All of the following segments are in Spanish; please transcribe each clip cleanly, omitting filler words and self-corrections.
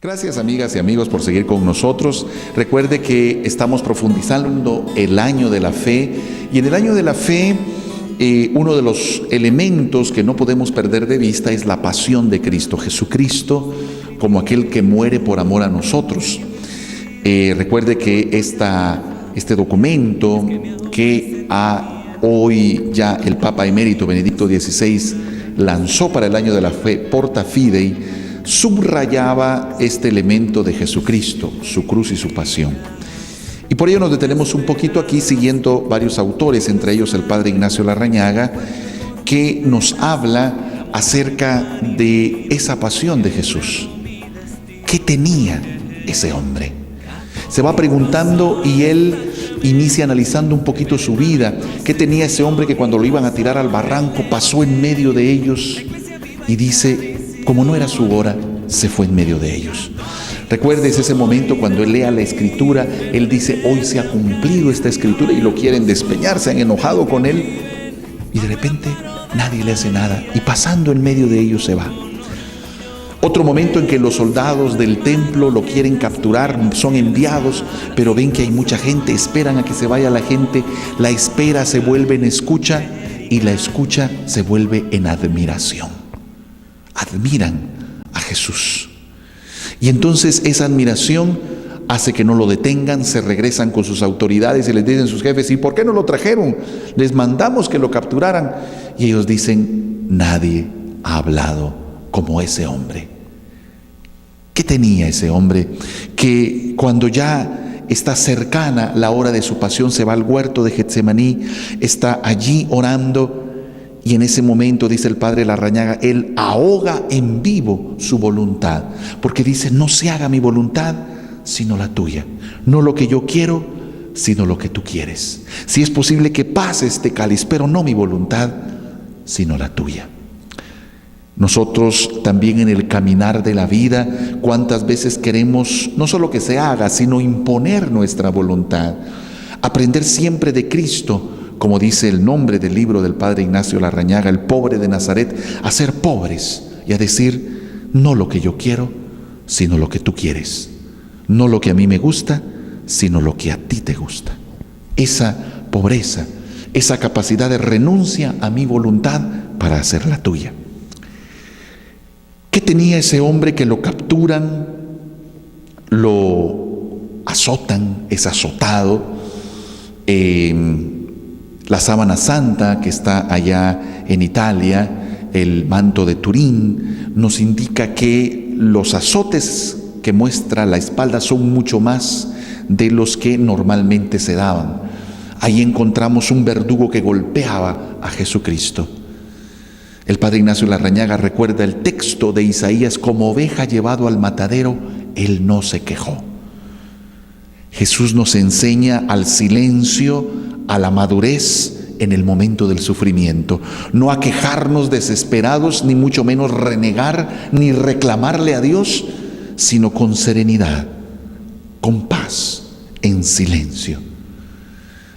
Gracias, amigas y amigos, por seguir con nosotros. Recuerde que estamos profundizando el año de la fe, y en el año de la fe uno de los elementos que no podemos perder de vista es la pasión de Cristo, Jesucristo como aquel que muere por amor a nosotros. Recuerde que este documento que hoy ya el Papa Emérito Benedicto XVI lanzó para el año de la fe, Porta Fidei, subrayaba este elemento de Jesucristo, su cruz y su pasión. Y por ello nos detenemos un poquito aquí siguiendo varios autores, entre ellos el padre Ignacio Larrañaga, que nos habla acerca de esa pasión de Jesús. ¿Qué tenía ese hombre? Se va preguntando y él inicia analizando un poquito su vida. ¿Qué tenía ese hombre que cuando lo iban a tirar al barranco pasó en medio de ellos? Y dice, como no era su hora, se fue en medio de ellos. Recuerdes ese momento cuando él lea la escritura, él dice, hoy se ha cumplido esta escritura, y lo quieren despeñar, se han enojado con él, y de repente nadie le hace nada, y pasando en medio de ellos se va. Otro momento en que los soldados del templo lo quieren capturar, son enviados, pero ven que hay mucha gente, esperan a que se vaya la gente, la espera se vuelve en escucha, y la escucha se vuelve en admiración. Admiran a Jesús. Y entonces esa admiración hace que no lo detengan, se regresan con sus autoridades y les dicen sus jefes, ¿y por qué no lo trajeron? Les mandamos que lo capturaran. Y ellos dicen, nadie ha hablado como ese hombre. ¿Qué tenía ese hombre? Que cuando ya está cercana la hora de su pasión, se va al huerto de Getsemaní, está allí orando, y en ese momento, dice el padre Larrañaga, él ahoga en vivo su voluntad, porque dice, no se haga mi voluntad, sino la tuya. No lo que yo quiero, sino lo que tú quieres. Si es posible que pase este cáliz, pero no mi voluntad, sino la tuya. Nosotros también en el caminar de la vida, cuántas veces queremos no solo que se haga, sino imponer nuestra voluntad. Aprender siempre de Cristo, como dice el nombre del libro del padre Ignacio Larrañaga, el pobre de Nazaret, a ser pobres y a decir, no lo que yo quiero, sino lo que tú quieres. No lo que a mí me gusta, sino lo que a ti te gusta. Esa pobreza, esa capacidad de renuncia a mi voluntad para hacer la tuya. ¿Qué tenía ese hombre que lo capturan, lo azotan, es azotado? La sábana santa que está allá en Italia, el manto de Turín, nos indica que los azotes que muestra la espalda son mucho más de los que normalmente se daban. Ahí encontramos un verdugo que golpeaba a Jesucristo. El padre Ignacio Larrañaga recuerda el texto de Isaías, como oveja llevado al matadero, él no se quejó. Jesús nos enseña al silencio, a la madurez en el momento del sufrimiento, no a quejarnos desesperados, ni mucho menos renegar, ni reclamarle a Dios, sino con serenidad, con paz, en silencio.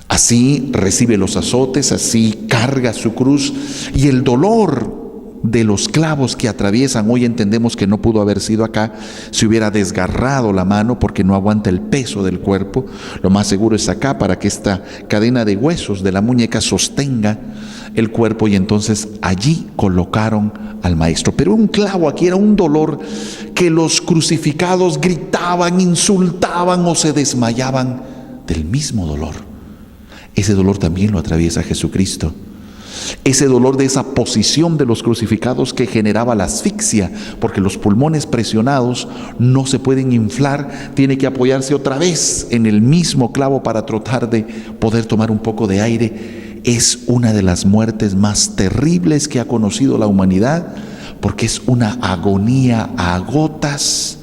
Así recibe los azotes, así carga su cruz, y el dolor de los clavos que atraviesan, hoy entendemos que no pudo haber sido acá, se hubiera desgarrado la mano porque no aguanta el peso del cuerpo. Lo más seguro es acá, para que esta cadena de huesos de la muñeca sostenga el cuerpo, y entonces allí colocaron al maestro. Pero un clavo aquí era un dolor que los crucificados gritaban, insultaban o se desmayaban del mismo dolor. Ese dolor también lo atraviesa Jesucristo. Ese dolor de esa posición de los crucificados que generaba la asfixia, porque los pulmones presionados no se pueden inflar, tiene que apoyarse otra vez en el mismo clavo para tratar de poder tomar un poco de aire. Es una de las muertes más terribles que ha conocido la humanidad, porque es una agonía a gotas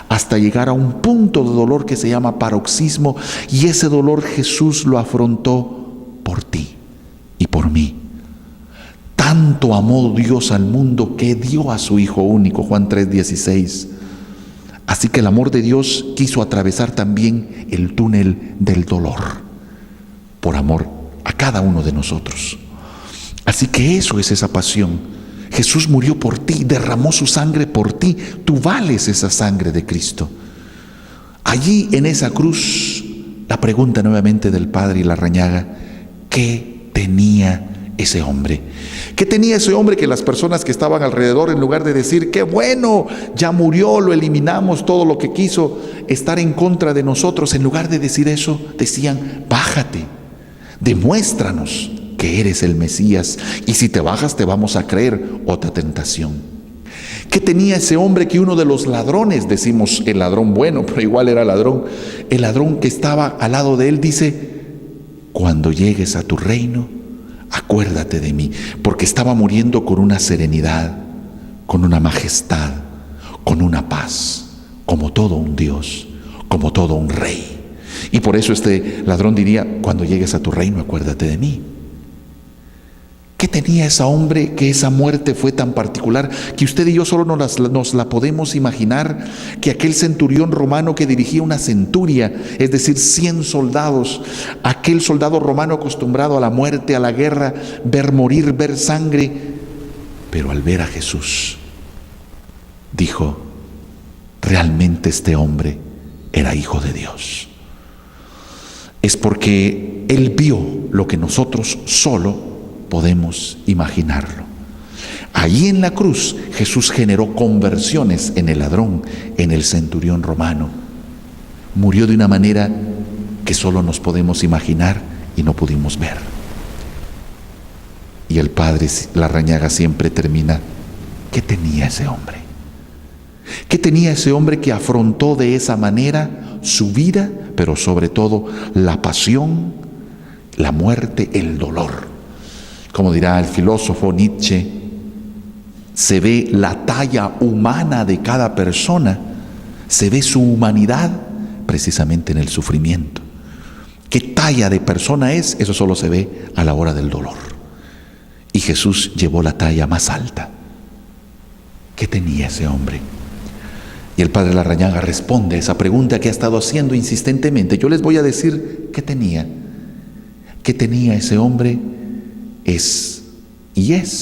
hasta llegar a un punto de dolor que se llama paroxismo, y ese dolor Jesús lo afrontó por ti y por mí. Tanto amó Dios al mundo que dio a su Hijo único, Juan 3:16. Así que el amor de Dios quiso atravesar también el túnel del dolor, por amor a cada uno de nosotros. Así que eso es esa pasión. Jesús murió por ti, derramó su sangre por ti. Tú vales esa sangre de Cristo. Allí en esa cruz, la pregunta nuevamente del Padre Larrañaga: ¿qué tenía ese hombre? ¿Qué tenía ese hombre que las personas que estaban alrededor, en lugar de decir qué bueno, ya murió, lo eliminamos, todo lo que quiso estar en contra de nosotros, en lugar de decir eso, decían: bájate, demuéstranos que eres el Mesías, y si te bajas te vamos a creer? Otra tentación. ¿Qué tenía ese hombre que uno de los ladrones, decimos el ladrón bueno, pero igual era ladrón, el ladrón que estaba al lado de él dice: cuando llegues a tu reino, acuérdate de mí? Porque estaba muriendo con una serenidad, con una majestad, con una paz, como todo un Dios, como todo un rey. Y por eso este ladrón diría: cuando llegues a tu reino, acuérdate de mí. ¿Qué tenía ese hombre que esa muerte fue tan particular que usted y yo solo nos la podemos imaginar? Que aquel centurión romano que dirigía una centuria, es decir, 100 soldados, aquel soldado romano acostumbrado a la muerte, a la guerra, ver morir, ver sangre, pero al ver a Jesús dijo: realmente este hombre era hijo de Dios. Es porque él vio lo que nosotros solo podemos imaginarlo. Allí en la cruz Jesús generó conversiones en el ladrón, en el centurión romano. Murió de una manera que solo nos podemos imaginar y no pudimos ver. Y el Padre Larrañaga siempre termina: ¿qué tenía ese hombre? ¿Qué tenía ese hombre que afrontó de esa manera su vida, pero sobre todo la pasión, la muerte, el dolor? Como dirá el filósofo Nietzsche, se ve la talla humana de cada persona, se ve su humanidad precisamente en el sufrimiento. ¿Qué talla de persona es? Eso solo se ve a la hora del dolor. Y Jesús llevó la talla más alta. ¿Qué tenía ese hombre? Y el Padre Larrañaga responde a esa pregunta que ha estado haciendo insistentemente. Yo les voy a decir qué tenía. ¿Qué tenía ese hombre? Es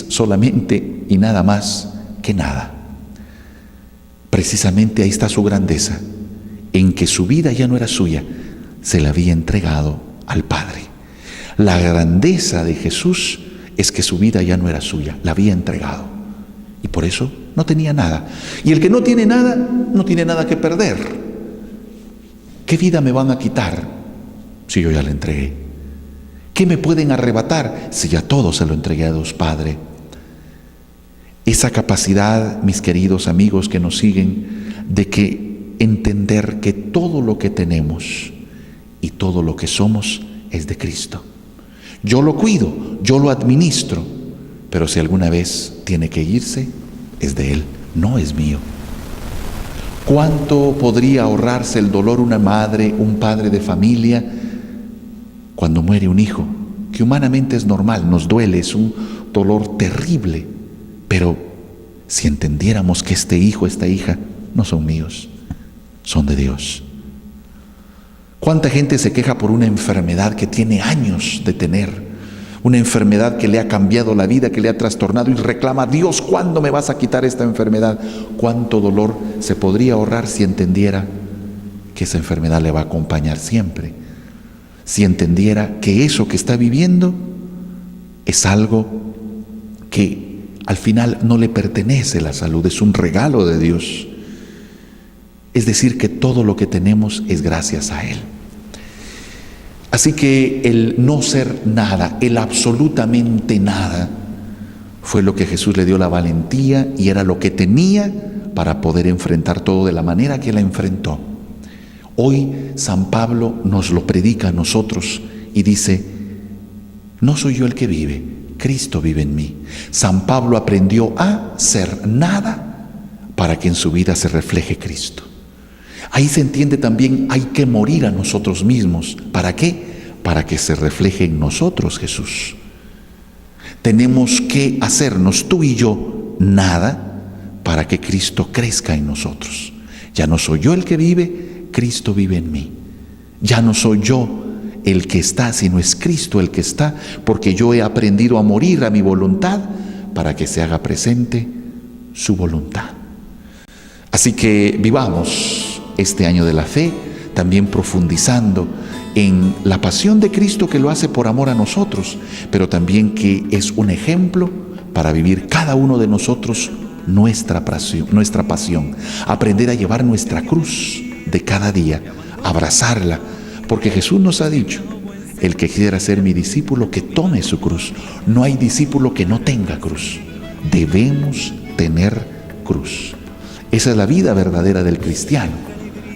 solamente y nada más que nada. Precisamente ahí está su grandeza, en que su vida ya no era suya, se la había entregado al Padre. La grandeza de Jesús es que su vida ya no era suya, la había entregado, y por eso no tenía nada. Y el que no tiene nada, no tiene nada que perder. ¿Qué vida me van a quitar si yo ya la entregué? ¿Qué me pueden arrebatar si ya todo se lo entregué a Dios Padre? Esa capacidad, mis queridos amigos que nos siguen, de que entender que todo lo que tenemos y todo lo que somos es de Cristo. Yo lo cuido, yo lo administro, pero si alguna vez tiene que irse, es de Él, no es mío. ¿Cuánto podría ahorrarse el dolor una madre, un padre de familia, cuando muere un hijo, que humanamente es normal, nos duele, es un dolor terrible, pero si entendiéramos que este hijo, esta hija, no son míos, son de Dios. ¿Cuánta gente se queja por una enfermedad que tiene años de tener? Una enfermedad que le ha cambiado la vida, que le ha trastornado, y reclama: Dios, ¿cuándo me vas a quitar esta enfermedad? ¿Cuánto dolor se podría ahorrar si entendiera que esa enfermedad le va a acompañar siempre? Si entendiera que eso que está viviendo es algo que al final no le pertenece, la salud es un regalo de Dios. Es decir, que todo lo que tenemos es gracias a Él. Así que el no ser nada, el absolutamente nada, fue lo que Jesús le dio la valentía, y era lo que tenía para poder enfrentar todo de la manera que la enfrentó. Hoy San Pablo nos lo predica a nosotros y dice: no soy yo el que vive, Cristo vive en mí. San Pablo aprendió a ser nada para que en su vida se refleje Cristo. Ahí se entiende también, hay que morir a nosotros mismos. ¿Para qué? Para que se refleje en nosotros Jesús. Tenemos que hacernos, tú y yo, nada para que Cristo crezca en nosotros. Ya no soy yo el que vive, Cristo vive en mí. Ya no soy yo el que está, sino es Cristo el que está, porque yo he aprendido a morir a mi voluntad para que se haga presente su voluntad. Así que vivamos este año de la fe también profundizando en la pasión de Cristo, que lo hace por amor a nosotros, pero también que es un ejemplo para vivir cada uno de nosotros nuestra pasión, aprender a llevar nuestra cruz de cada día, abrazarla, porque Jesús nos ha dicho: el que quiera ser mi discípulo, que tome su cruz. No hay discípulo que no tenga cruz. Debemos tener cruz. Esa es la vida verdadera del cristiano,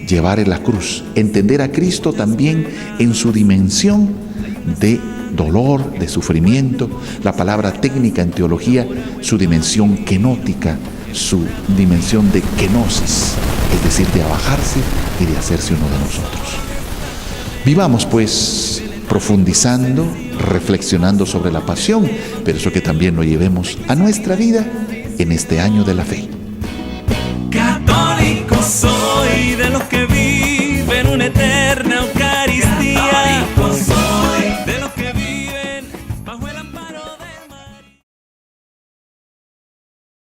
llevar la cruz, entender a Cristo también en su dimensión de dolor, de sufrimiento, la palabra técnica en teología, su dimensión kenótica, su dimensión de kenosis, es decir, de abajarse y de hacerse uno de nosotros. Vivamos pues profundizando, reflexionando sobre la pasión, pero eso que también lo llevemos a nuestra vida en este año de la fe.